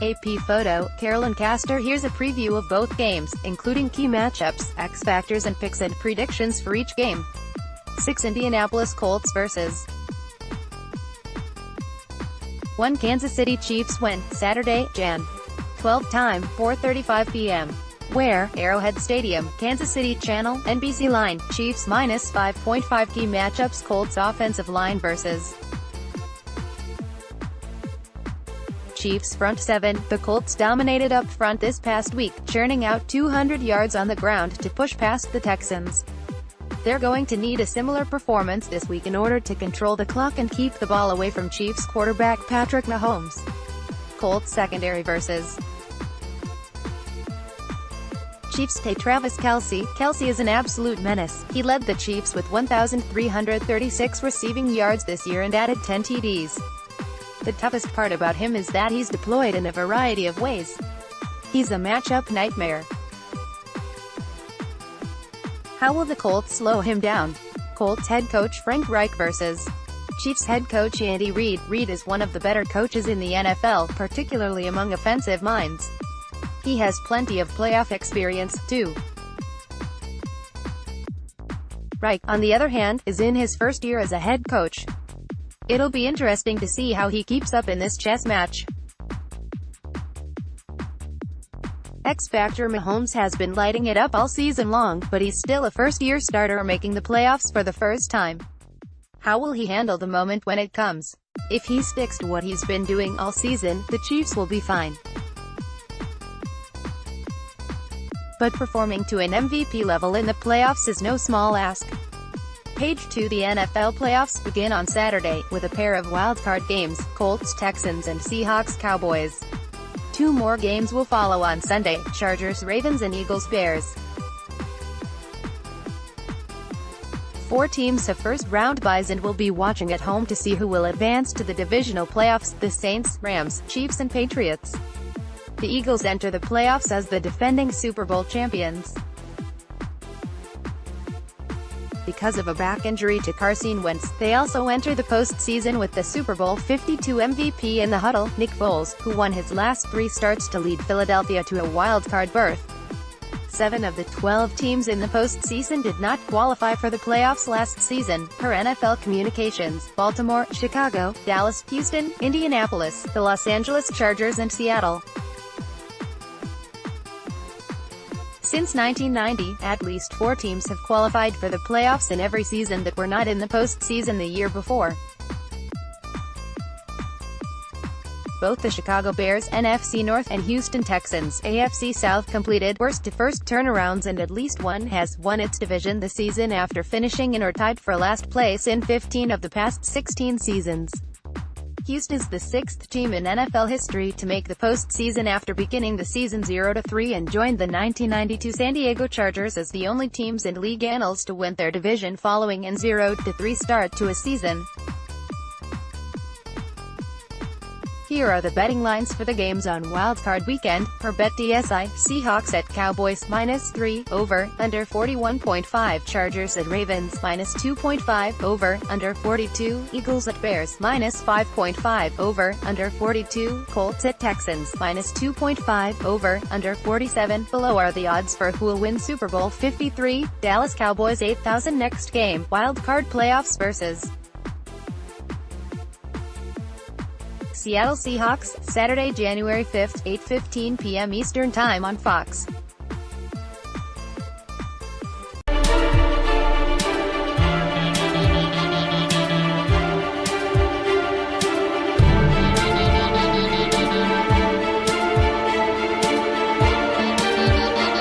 AP photo, Carolyn Kaster Here's a preview of both games, including key matchups, X factors and picks and predictions for each game. 6 Indianapolis Colts vs. 1 Kansas City Chiefs win, Saturday, Jan. 12 time, 4:35 p.m. Where? Arrowhead Stadium, Kansas City Channel, NBC Line, Chiefs minus 5.5 key matchups Colts offensive line vs. Chiefs front 7, the Colts dominated up front this past week, churning out 200 yards on the ground to push past the Texans. They're going to need a similar performance this week in order to control the clock and keep the ball away from Chiefs quarterback Patrick Mahomes. Colts secondary vs. Chiefs pay Travis Kelce. Kelce is an absolute menace. He led the Chiefs with 1,336 receiving yards this year and added 10 TDs. The toughest part about him is that he's deployed in a variety of ways. He's a matchup nightmare. How will the Colts slow him down? Colts head coach Frank Reich vs. Chiefs head coach Andy Reid. Reid is one of the better coaches in the NFL, particularly among offensive minds. He has plenty of playoff experience, too. Reich, on the other hand, is in his first year as a head coach. It'll be interesting to see how he keeps up in this chess match. X Factor Mahomes has been lighting it up all season long, but he's still a first-year starter making the playoffs for the first time. How will he handle the moment when it comes? If he sticks to what he's been doing all season, the Chiefs will be fine. But performing to an MVP level in the playoffs is no small ask. Page 2 The NFL playoffs begin on Saturday, with a pair of wildcard games, Colts, Texans and Seahawks, Cowboys. 2 more games will follow on Sunday, Chargers, Ravens and Eagles, Bears. 4 teams have first-round byes and will be watching at home to see who will advance to the divisional playoffs, the Saints, Rams, Chiefs and Patriots. The Eagles enter the playoffs as the defending Super Bowl champions. Because of a back injury to Carson Wentz, they also enter the postseason with the Super Bowl 52 MVP in the huddle, Nick Foles, who won his last 3 starts to lead Philadelphia to a wild-card berth. 7 of the 12 teams in the postseason did not qualify for the playoffs last season, per NFL Communications: Baltimore, Chicago, Dallas, Houston, Indianapolis, the Los Angeles Chargers and Seattle. Since 1990, at least 4 teams have qualified for the playoffs in every season that were not in the postseason the year before. Both the Chicago Bears, NFC North, and Houston Texans, AFC South, completed worst-to-first turnarounds, and at least one has won its division this season after finishing in or tied for last place in 15 of the past 16 seasons. Houston is the 6th team in NFL history to make the postseason after beginning the season 0-3 and joined the 1992 San Diego Chargers as the only teams in league annals to win their division following an 0-3 start to a season. Here are the betting lines for the games on Wildcard Weekend, per BetDSI. Seahawks at Cowboys, -3, over, under 41.5. Chargers at Ravens, -2.5, over, under 42. Eagles at Bears, -5.5, over, under 42. Colts at Texans, -2.5, over, under 47. Below are the odds for who will win Super Bowl 53. Dallas Cowboys 8,000 Next game, Wildcard Playoffs vs. Seattle Seahawks, Saturday, January 5, 8:15 p.m. Eastern Time on Fox.